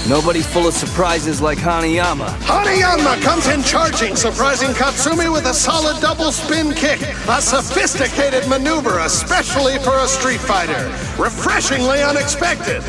Nobody's full of surprises like Hanayama. Hanayama comes in charging, surprising Katsumi with a solid double spin kick. A sophisticated maneuver, especially for a street fighter. Refreshingly unexpected.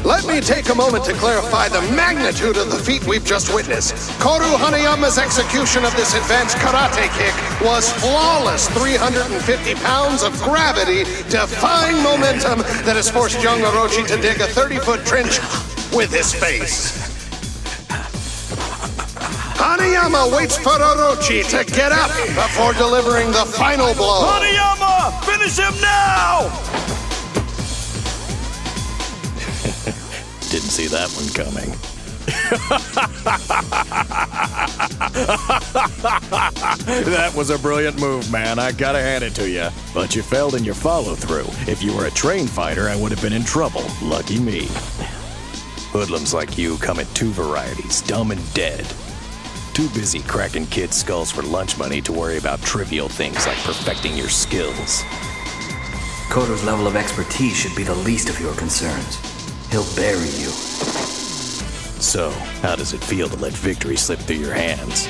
Let me take a moment to clarify the magnitude of the feat we've just witnessed. Kaoru Hanayama's execution of this advanced karate kick was flawless. 350 pounds of gravity, defying momentum that has forced young Orochi to dig a 30-foot trench with his face. Hanayama waits for Orochi to get up before delivering the final blow. Hanayama! Finish him now! Didn't see that one coming. That was a brilliant move, man. I gotta hand it to you. But you failed in your follow-through. If you were a trained fighter, I would have been in trouble. Lucky me. Hoodlums like you come in two varieties, dumb and dead. Too busy cracking kids' skulls for lunch money to worry about trivial things like perfecting your skills. Koto's level of expertise should be the least of your concerns. He'll bury you. So, how does it feel to let victory slip through your hands?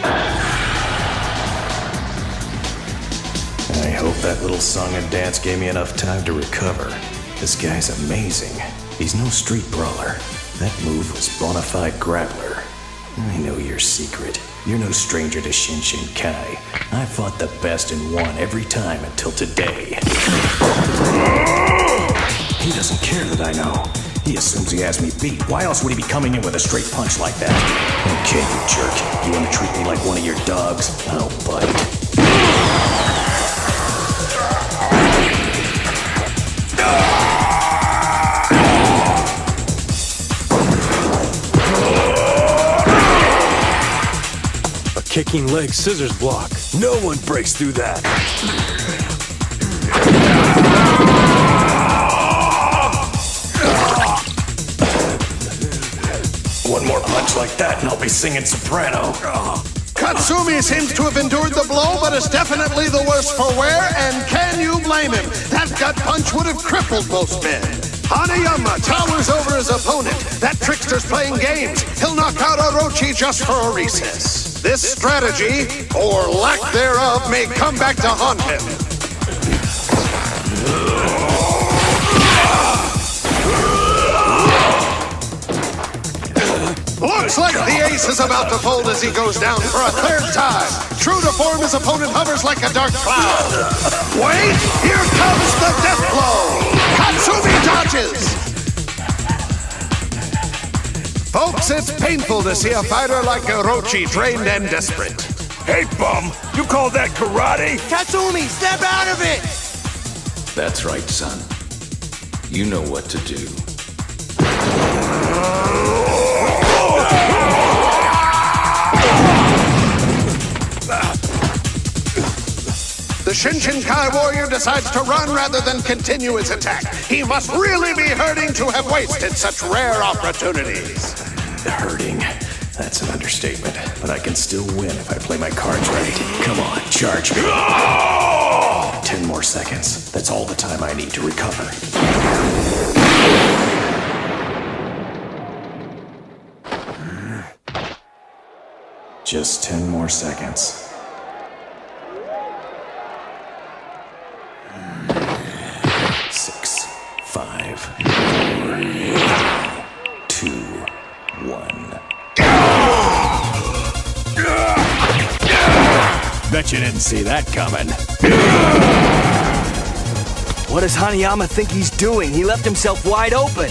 I hope that little song and dance gave me enough time to recover. This guy's amazing. He's no street brawler. That move was bona fide grappler. I know your secret. You're no stranger to Shinshinkai. I fought the best and won every time until today. He doesn't care that I know. He assumes he has me beat. Why else would he be coming in with a straight punch like that? Okay, you jerk. You want to treat me like one of your dogs? I'll bite. A kicking leg scissors block. No one breaks through that. One more punch like that and I'll be singing soprano. Katsumi seems to have endured the blow, but is definitely the worse for wear, and can you blame him? That gut punch would have crippled most men. Hanayama towers over his opponent. That trickster's playing games. He'll knock out Orochi just for a recess. This strategy, or lack thereof, may come back to haunt him. Looks like the ace is about to fold as he goes down for a third time. True to form, his opponent hovers like a dark cloud. Wait, here comes the death blow. Katsumi dodges. Folks, it's painful to see a fighter like Orochi drained and desperate. Hey, bum! You call that karate? Katsumi, step out of it! That's right, son. You know what to do. The Shinshinkai warrior decides to run rather than continue his attack. He must really be hurting to have wasted such rare opportunities. Hurting? That's an understatement. But I can still win if I play my cards right. Come on, charge me. 10 more seconds. That's all the time I need to recover. Just 10 more seconds. 6, 5, 4, 2, 1. Bet you didn't see that coming. What does Hanayama think he's doing? He left himself wide open.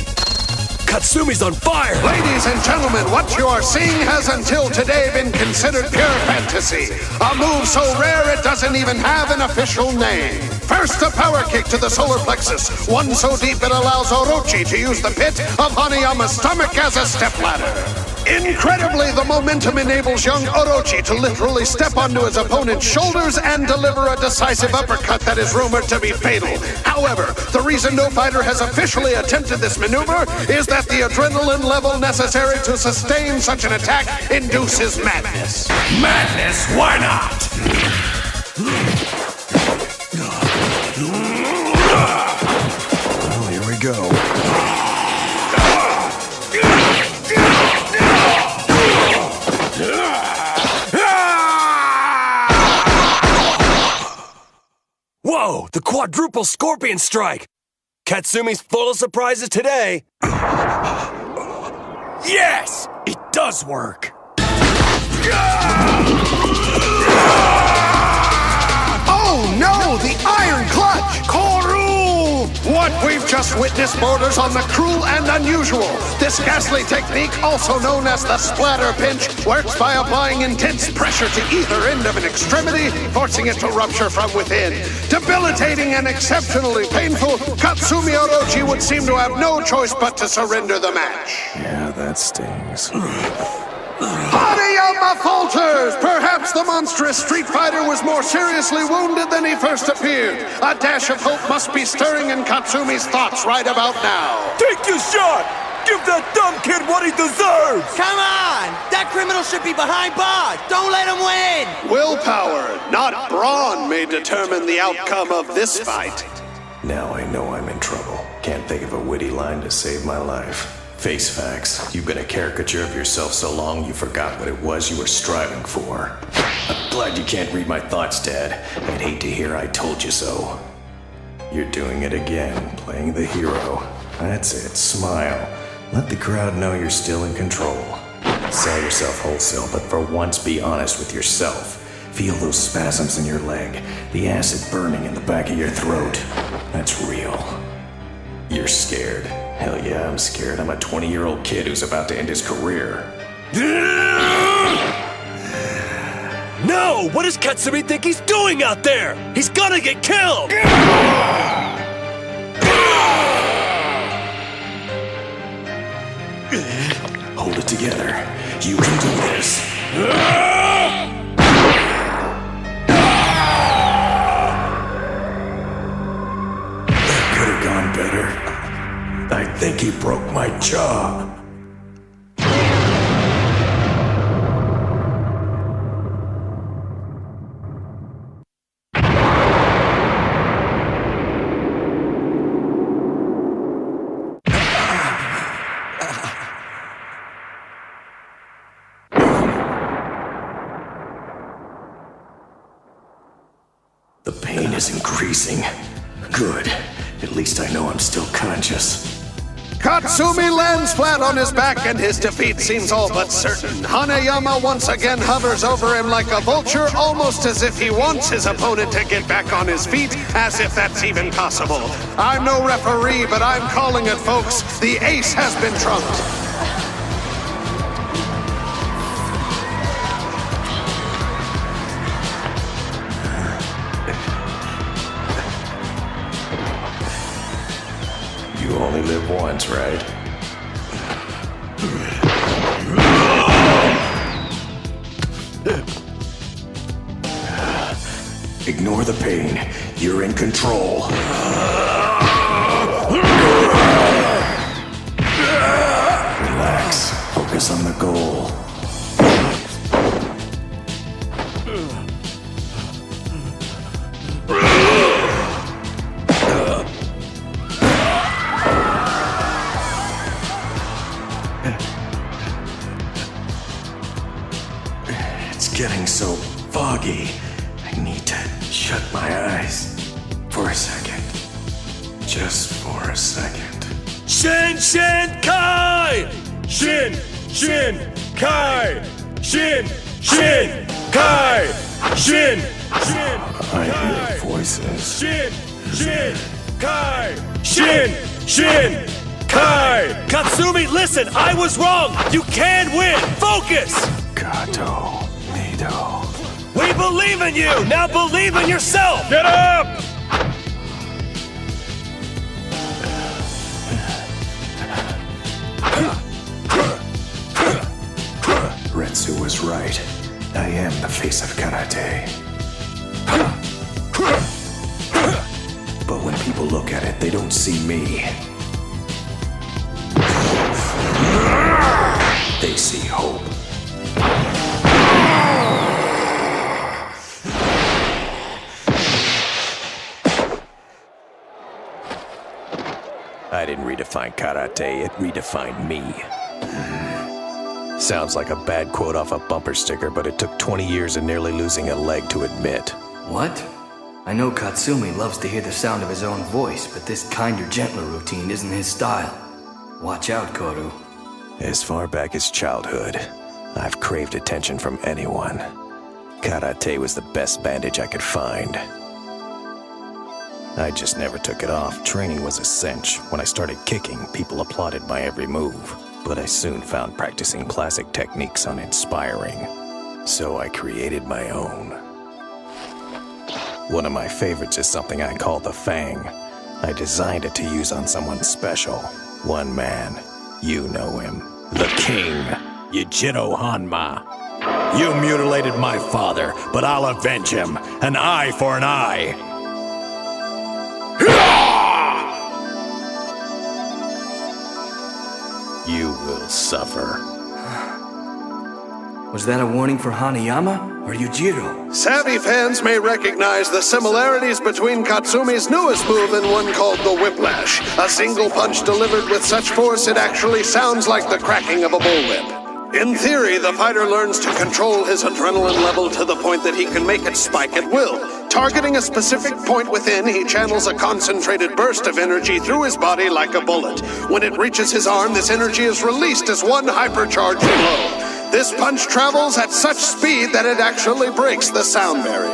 Katsumi's on fire! Ladies and gentlemen, what you are seeing has until today been considered pure fantasy. A move so rare it doesn't even have an official name. First, a power kick to the solar plexus, one so deep it allows Orochi to use the pit of Hanayama's stomach as a stepladder. Incredibly, the momentum enables young Orochi to literally step onto his opponent's shoulders and deliver a decisive uppercut that is rumored to be fatal. However, the reason no fighter has officially attempted this maneuver is that the adrenaline level necessary to sustain such an attack induces madness. Madness? Why not? Well, here we go. the quadruple scorpion strike! Katsumi's full of surprises today. Yes! It does work! Oh no! The iron clutch! Kaoru! What we've just witnessed borders on the cruel and unusual. This ghastly technique, also known as the splatter pinch, works by applying intense pressure to either end of an extremity, forcing it to rupture from within. Debilitating and exceptionally painful, Katsumi Orochi would seem to have no choice but to surrender the match. Yeah, that stings. Hanayama falters! Perhaps the monstrous street fighter was more seriously wounded than he first appeared. A dash of hope must be stirring in Katsumi's thoughts right about now. Take your shot! Give that dumb kid what he deserves! Come on! That criminal should be behind bars! Don't let him win! Willpower, not brawn, may determine the outcome of this fight. Now I know I'm in trouble. Can't think of a witty line to save my life. Face facts. You've been a caricature of yourself so long you forgot what it was you were striving for. I'm glad you can't read my thoughts, Dad. I'd hate to hear I told you so. You're doing it again, playing the hero. That's it, smile. Let the crowd know you're still in control. Sell yourself wholesale, but for once be honest with yourself. Feel those spasms in your leg, the acid burning in the back of your throat. That's real. You're scared. Hell yeah, I'm scared. I'm a 20-year-old kid who's about to end his career. No! What does Katsumi think he's doing out there? He's gonna get killed! Hold it together. You can do this. That could have gone better. I think he broke my jaw. The pain is increasing. Good. At least I know I'm still conscious. Katsumi lands flat on his back and his defeat seems all but certain. Hanayama once again hovers over him like a vulture, almost as if he wants his opponent to get back on his feet, as if that's even possible. I'm no referee, but I'm calling it, folks. The ace has been trumped. You only live once, right? Ignore the pain. You're in control. Relax. Focus on the goal. Getting so foggy. I need to shut my eyes for a second. Just for a second. Shinshinkai! Shinshinkai! Shinshinkai! Shinshinkai! I hear voices. Shinshinkai! Shinshinkai! Katsumi, listen! I was wrong! You can win! Focus! Kato. We believe in you! Now believe in yourself! Get up! Retsu was right. I am the face of karate. But when people look at it, they don't see me. They see hope. I didn't redefine karate, it redefined me. Sounds like a bad quote off a bumper sticker, but it took 20 years and nearly losing a leg to admit. What? I know Katsumi loves to hear the sound of his own voice, but this kinder, gentler routine isn't his style. Watch out, Kaoru. As far back as childhood, I've craved attention from anyone. Karate was the best bandage I could find. I just never took it off. Training was a cinch. When I started kicking, people applauded my every move. But I soon found practicing classic techniques uninspiring. So I created my own. One of my favorites is something I call the Fang. I designed it to use on someone special. One man. You know him. The King. Yujiro Hanma. You mutilated my father, but I'll avenge him. An eye for an eye. You will suffer. Was that a warning for Hanayama or Yujiro? Savvy fans may recognize the similarities between Katsumi's newest move and one called the Whiplash. A single punch delivered with such force it actually sounds like the cracking of a bullwhip. In theory, the fighter learns to control his adrenaline level to the point that he can make it spike at will. Targeting a specific point within, he channels a concentrated burst of energy through his body like a bullet. When it reaches his arm, this energy is released as one hypercharged blow. This punch travels at such speed that it actually breaks the sound barrier.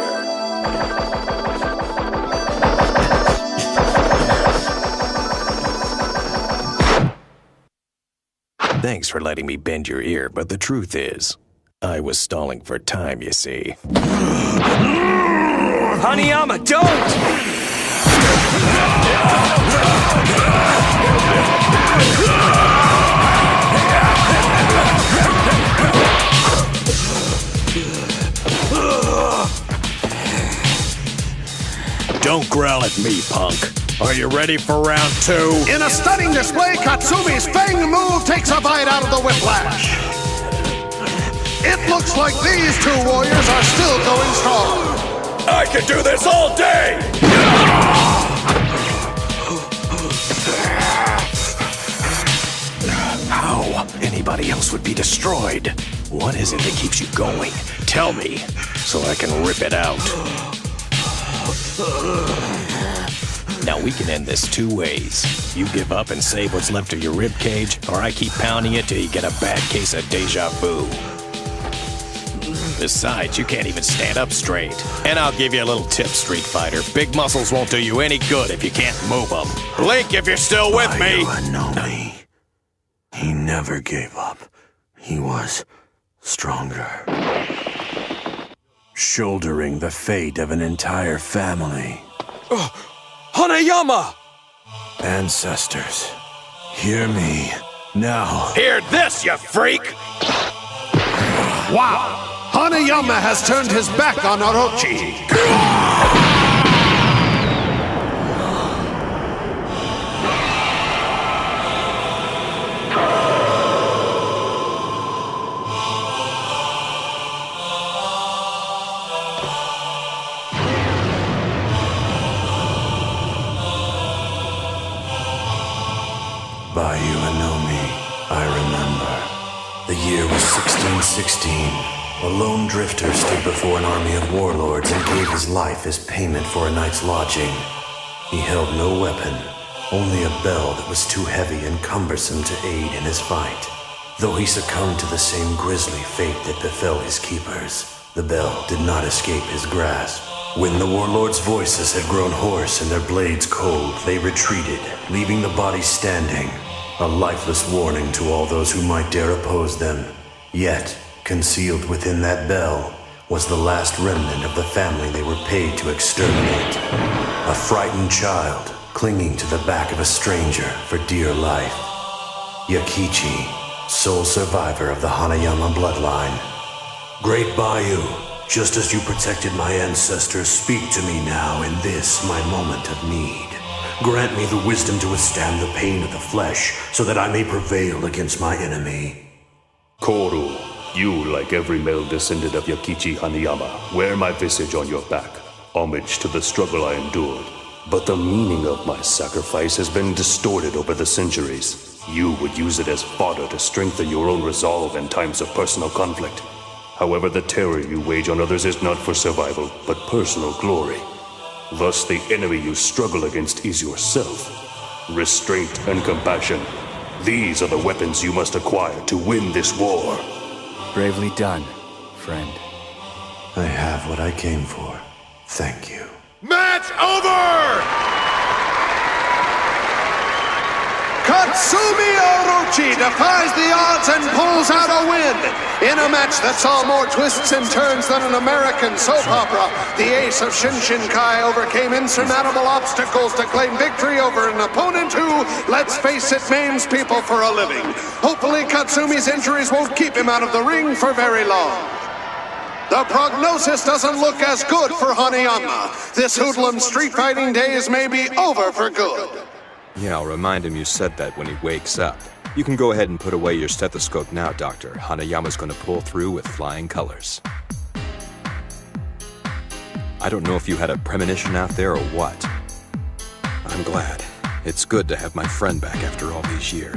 Thanks for letting me bend your ear, but the truth is, I was stalling for time, you see. Hanayama, don't! Don't growl at me, punk. Are you ready for round two? In a stunning display, Katsumi's Fang move takes a bite out of the Whiplash. It looks like these two warriors are still going strong. I could do this all day! How anybody else would be destroyed? What is it that keeps you going? Tell me, so I can rip it out. Now we can end this two ways. You give up and save what's left of your ribcage, or I keep pounding it till you get a bad case of deja vu. Besides, you can't even stand up straight. And I'll give you a little tip, Street Fighter. Big muscles won't do you any good if you can't move them. Blink if you're still with me! Kaioh He never gave up. He was stronger. Shouldering the fate of an entire family. Hanayama! Ancestors, hear me now. Hear this, you freak! Wow! Hanayama has turned his back on Orochi. Bayou Anomi, I remember. The year was 1616. A lone drifter stood before an army of warlords and gave his life as payment for a night's lodging. He held no weapon, only a bell that was too heavy and cumbersome to aid in his fight. Though he succumbed to the same grisly fate that befell his keepers, the bell did not escape his grasp. When the warlords' voices had grown hoarse and their blades cold, they retreated, leaving the body standing, a lifeless warning to all those who might dare oppose them. Yet, concealed within that bell was the last remnant of the family they were paid to exterminate. A frightened child clinging to the back of a stranger for dear life. Yakichi, sole survivor of the Hanayama bloodline. Great Bayou, just as you protected my ancestors, speak to me now in this, my moment of need. Grant me the wisdom to withstand the pain of the flesh, so that I may prevail against my enemy. Kaoru, you, like every male descendant of Yakichi Hanayama, wear my visage on your back, homage to the struggle I endured. But the meaning of my sacrifice has been distorted over the centuries. You would use it as fodder to strengthen your own resolve in times of personal conflict. However, the terror you wage on others is not for survival, but personal glory. Thus, the enemy you struggle against is yourself. Restraint and compassion. These are the weapons you must acquire to win this war. Bravely done, friend. I have what I came for. Thank you. Match over! Katsumi Orochi defies the odds and pulls out a win. In a match that saw more twists and turns than an American soap opera, the ace of Shinshinkai overcame insurmountable obstacles to claim victory over an opponent who, let's face it, maims people for a living. Hopefully Katsumi's injuries won't keep him out of the ring for very long. The prognosis doesn't look as good for Hanayama. This hoodlum's street fighting days may be over for good. Yeah, I'll remind him you said that when he wakes up. You can go ahead and put away your stethoscope now, Doctor. Hanayama's gonna pull through with flying colors. I don't know if you had a premonition out there or what. I'm glad. It's good to have my friend back after all these years.